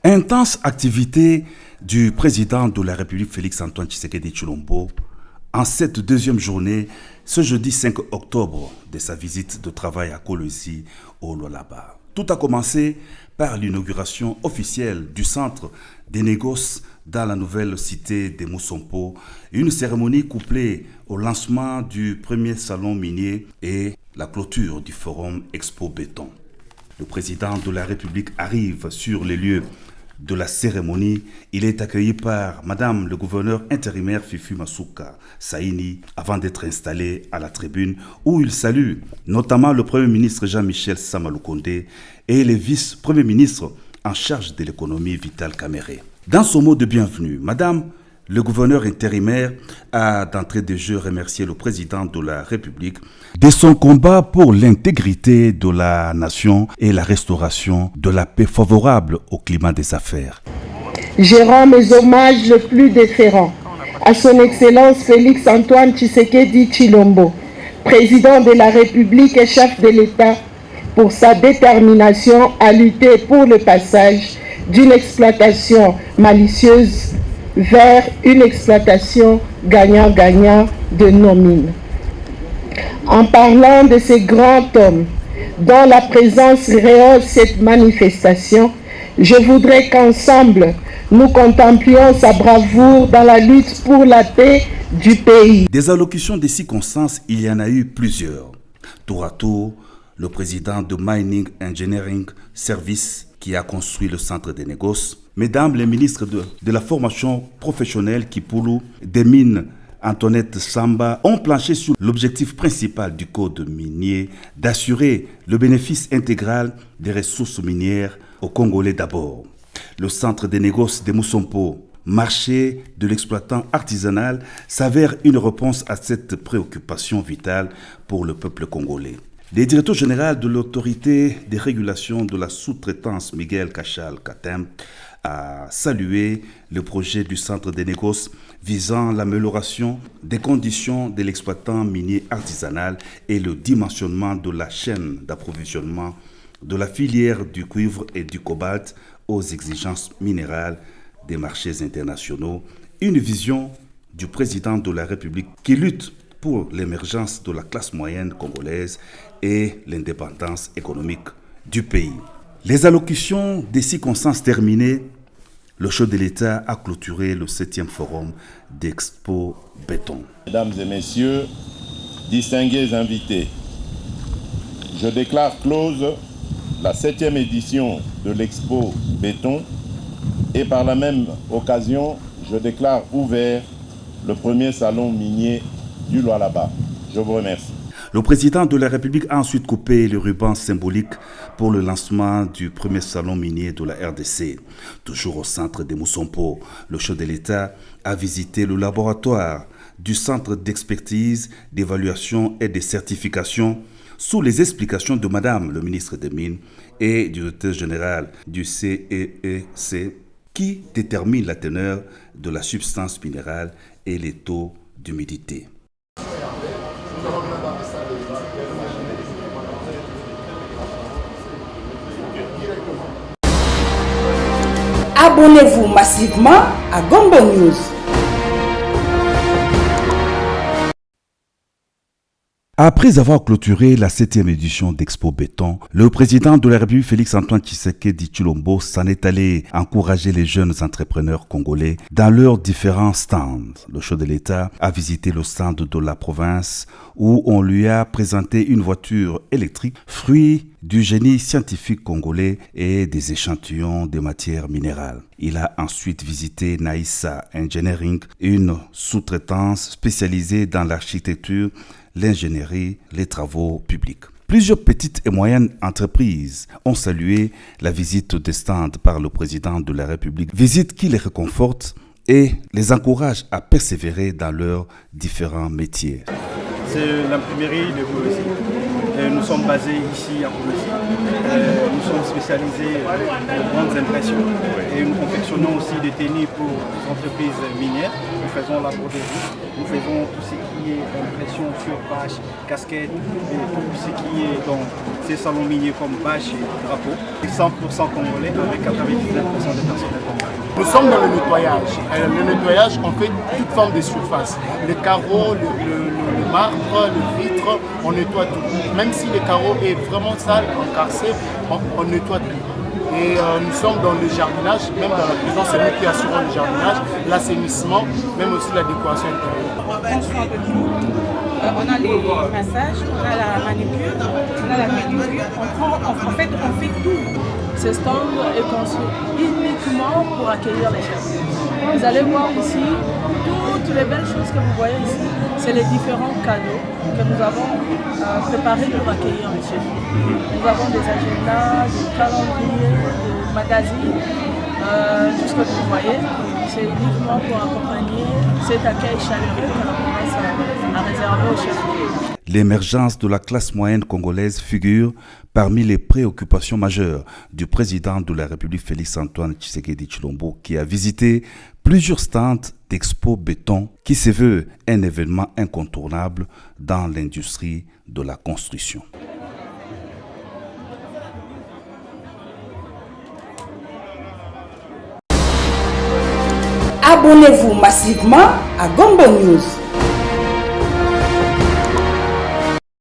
Intense activité du président de la République Félix-Antoine Tshisekedi Tshilombo en cette deuxième journée, ce jeudi 5 octobre de sa visite de travail à Kolwezi au Lualaba. Tout a commencé par l'inauguration officielle du centre des négoces dans la nouvelle cité de Mousompo, une cérémonie couplée au lancement du premier salon minier et la clôture du forum Expo Béton. Le président de la République arrive sur les lieux de la cérémonie. Il est accueilli par Madame le gouverneur intérimaire Fifi Masuka Saini avant d'être installé à la tribune où il salue notamment le Premier ministre Jean-Michel Samaloukonde et les vice-premiers ministres en charge de l'économie Vital Kamerhe. Dans son mot de bienvenue, Madame le gouverneur intérimaire a d'entrée de jeu remercié le président de la République de son combat pour l'intégrité de la nation et la restauration de la paix favorable au climat des affaires. Je rends mes hommages les plus déférents à son Excellence Félix-Antoine Tshisekedi Tshilombo, président de la République et chef de l'État, pour sa détermination à lutter pour le passage d'une exploitation malicieuse vers une exploitation gagnant-gagnant de nos mines. En parlant de ces grands hommes dont la présence rehausse cette manifestation, je voudrais qu'ensemble nous contemplions sa bravoure dans la lutte pour la paix du pays. Des allocutions de circonstances, il y en a eu plusieurs. Tour à tour, le président de Mining Engineering Service qui a construit le centre des négoces, Mesdames les ministres de la formation professionnelle Kipulu, des mines Antoinette Samba ont planché sur l'objectif principal du code minier d'assurer le bénéfice intégral des ressources minières aux Congolais d'abord. Le centre des négoces de Mousompo, marché de l'exploitant artisanal, s'avère une réponse à cette préoccupation vitale pour le peuple congolais. Le directeur général de l'autorité de régulation de la sous-traitance, Miguel Kachal Katem, a salué le projet du centre des négoces visant l'amélioration des conditions de l'exploitant minier artisanal et le dimensionnement de la chaîne d'approvisionnement de la filière du cuivre et du cobalt aux exigences minérales des marchés internationaux. Une vision du président de la République qui lutte pour l'émergence de la classe moyenne congolaise et l'indépendance économique du pays. Les allocutions des circonstances terminées, le chef de l'État a clôturé le 7e forum d'Expo Béton. Mesdames et messieurs, distingués invités, je déclare close la 7e édition de l'Expo Béton et par la même occasion, je déclare ouvert le premier salon minier du Lualaba. Je vous remercie. Le président de la République a ensuite coupé le ruban symbolique pour le lancement du premier salon minier de la RDC. Toujours au centre de Mousompo, le chef de l'État a visité le laboratoire du centre d'expertise, d'évaluation et de certification sous les explications de Madame le ministre des Mines et du directeur général du CEEC qui détermine la teneur de la substance minérale et les taux d'humidité. Abonnez-vous massivement à Gombo News. Après avoir clôturé la 7e édition d'Expo Béton, le président de la République Félix-Antoine Tshisekedi Tshilombo s'en est allé encourager les jeunes entrepreneurs congolais dans leurs différents stands. Le chef de l'État a visité le stand de la province où on lui a présenté une voiture électrique, fruit du génie scientifique congolais et des échantillons de matières minérales. Il a ensuite visité Naïssa Engineering, une sous-traitance spécialisée dans l'architecture, l'ingénierie, les travaux publics. Plusieurs petites et moyennes entreprises ont salué la visite des stands par le président de la République, visite qui les réconforte et les encourage à persévérer dans leurs différents métiers. c'est l'imprimerie de Goulosi. Nous sommes basés ici à Goulosi. Nous sommes spécialisés en grandes impressions et nous confectionnons aussi des tenues pour les entreprises minières. Nous faisons la broderie, nous faisons tout ce qui est impression sur bâche, casquette et tout ce qui est dans ces salons miniers comme bâche et drapeau. 100% congolais avec 99% de personnel congolais. Nous sommes dans le nettoyage. Le nettoyage, on fait toute forme de surface. Les carreaux, le marbre, le vitre, on nettoie tout. Même si le carreau est vraiment sale, encarcé, on nettoie tout. Et nous sommes dans le jardinage, même dans la prison, c'est nous qui assurons le jardinage, l'assainissement, même aussi la décoration intérieure. On prend soin de tout. On a les massages, on a la manucure, on a la pédicure. En fait, on fait tout. Ce stand est conçu uniquement pour accueillir les chefs. Vous allez voir ici, toutes les belles choses que vous voyez ici, c'est les différents cadeaux que nous avons préparés pour accueillir les chefs. Nous avons des agendas, des calendriers, des magazines, tout ce que vous voyez, c'est uniquement pour accompagner cet accueil chaleureux que la province a réservé aux chefs. L'émergence de la classe moyenne congolaise figure parmi les préoccupations majeures du président de la République Félix-Antoine Tshisekedi Tshilombo qui a visité plusieurs stands d'Expo Béton qui se veut un événement incontournable dans l'industrie de la construction. Abonnez-vous massivement à Gombo News.